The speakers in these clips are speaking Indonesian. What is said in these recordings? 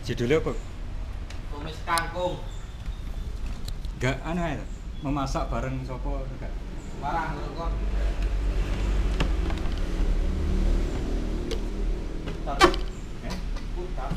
Judulnya apa? Tumis kangkung. Gak aneh ya? Memasak bareng sopo enggak? Barang kok. Putar. Eh? Putar.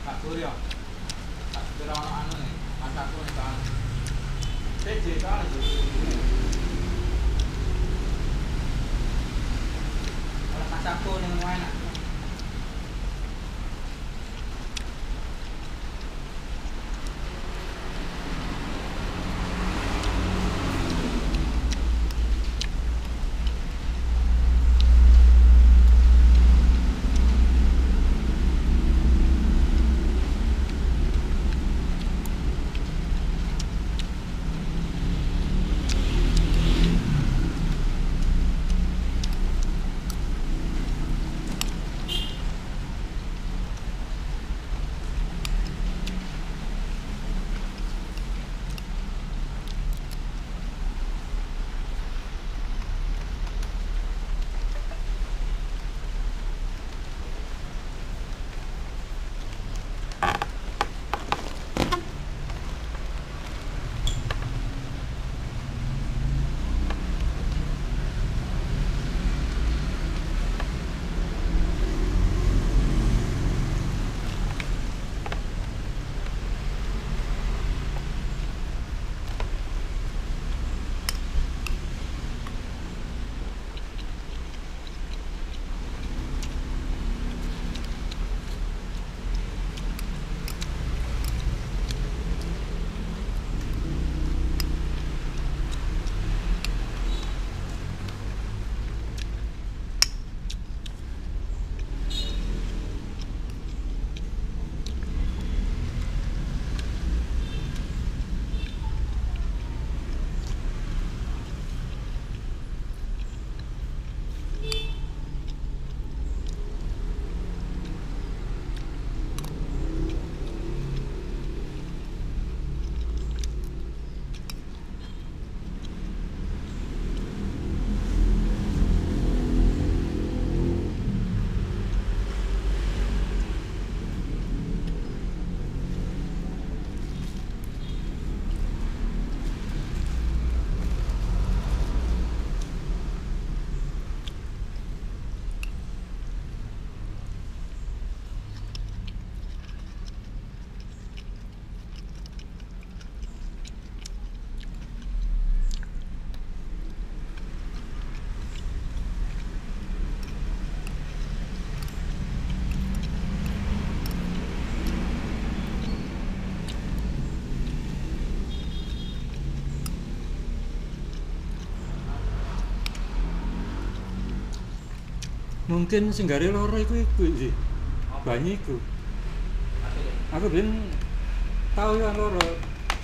Kak Suryo. Kak Suryo anu nih, masakku nih kan. PJ kan itu. Kalau masakku nih mana? Mungkin sing gare loro iku sih. Banyu iku. Aku ben tau yang loro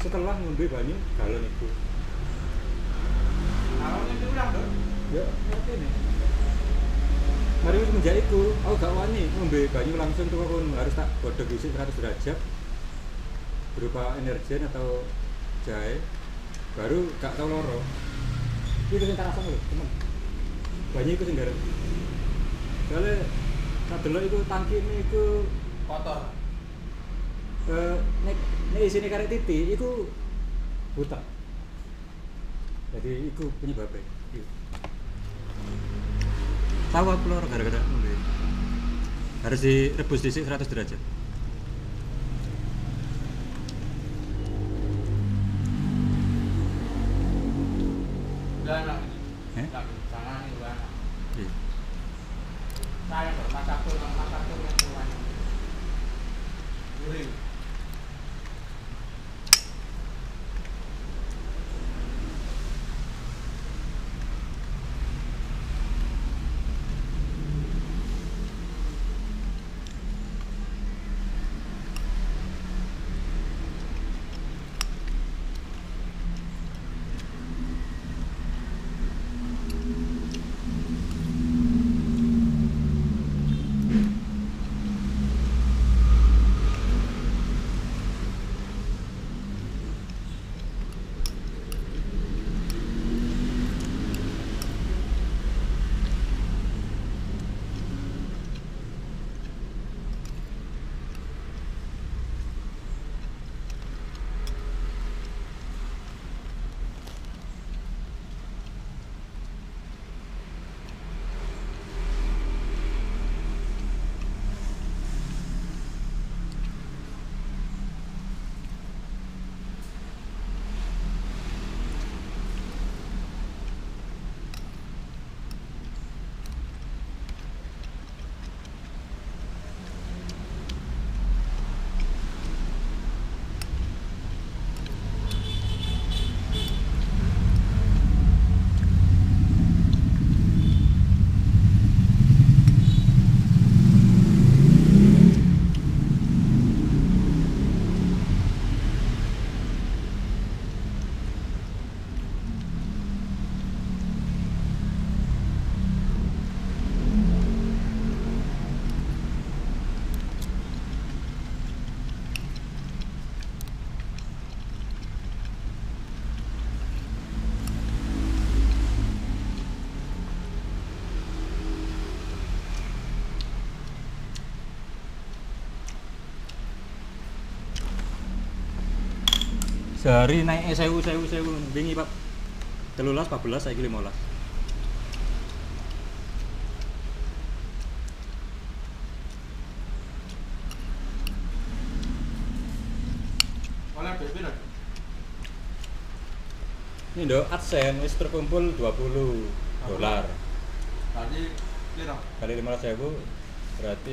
setelah ngombe banyu galon iku. Awalnya diulang dong. Ya, ngerti nih. Mari semenjak iku, aku gak wani ngombe banyu langsung tuh aku harus tak godhog isi 100 derajat berupa energen atau jahe baru gak tau loro. Iki sing tak rasa lho, temen. Banyu iku sing gare. Soalnya tak delok iku tangki ini iku Kotor. nek isine karek titik iku buta. Jadi iku penyebabnya. Tahu aku loro gara-gara ngombe. Harus direbus dhisik 100 derajat. Udah enak. Eh? Jangan ini udah enak. Iya. Saya masakku yang semuanya. Gurih. Sehari naik 1000 wingi Pak. 13 14 saiki 15. Oleh duit piro? Ini ndok AdSense wis terkumpul $20. Tadi piro? Kali 15.000 berarti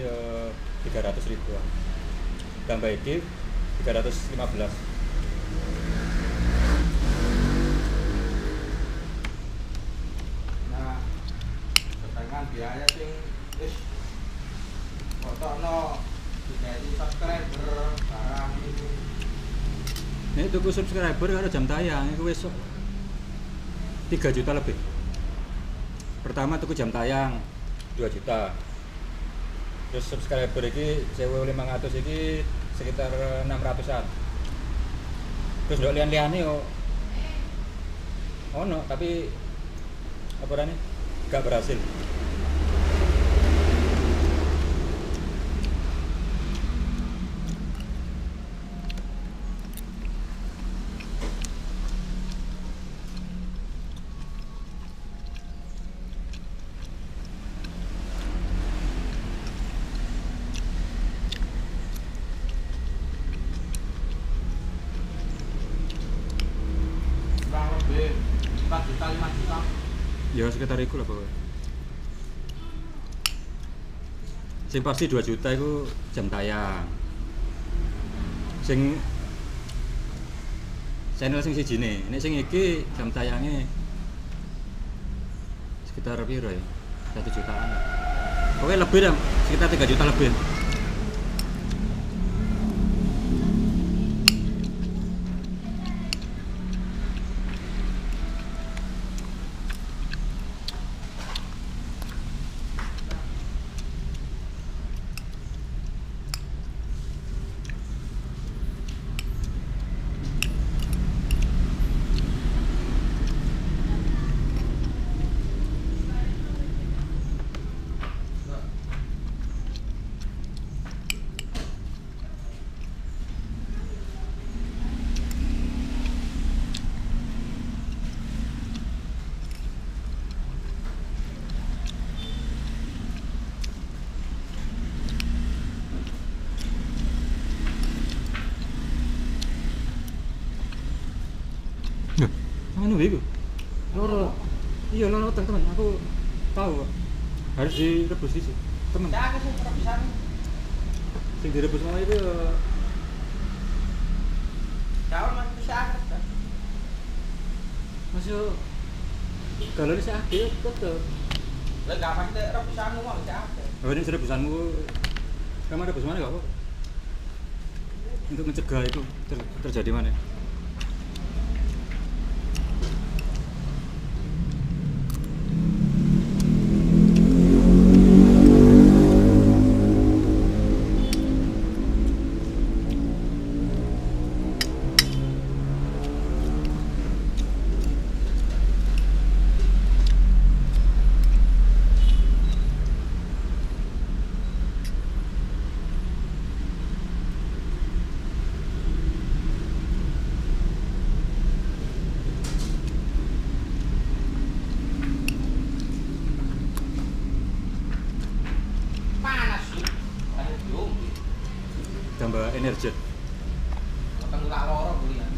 300 ribuan. Tambah iki 315. Nah, sedangkan biaya sing wis fotono digawe subscriber barang itu. Ini tuku subscriber karo jam tayang itu wis 3 juta lebih. Pertama tuku jam tayang 2 juta. Terus subscriber iki 1.500 iki sekitar 600-an. Terus ndok lian-liane yo ono tapi apa rane gak berhasil. Kurang lebih 4 juta 5 juta. Ya sekitar iku lah pokoknya. Sing pasti 2 juta itu jam tayang. Sing channel sing sijine, nek sing iki jam tayangnya sekitar piro ya? 1 jutaan. Pokoknya lebih dah, sekitar 3 juta lebih. Anu iku. Loro. Iya loro teman, aku tahu kok. Harus direbus sih, teman. Ya aku sih bisa. Sing direbus mau itu Jauh masih bisa. masuk kalau ini sakit betul. Lah gak pasti rebusanmu mau bisa. Oh ini rebusanmu, kamu rebus mana gak kok? Untuk mencegah itu terjadi mana? Panas sih. Ada diombe. Tambah energi. Ketemu tak loro kuliah.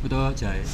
Betul jahe.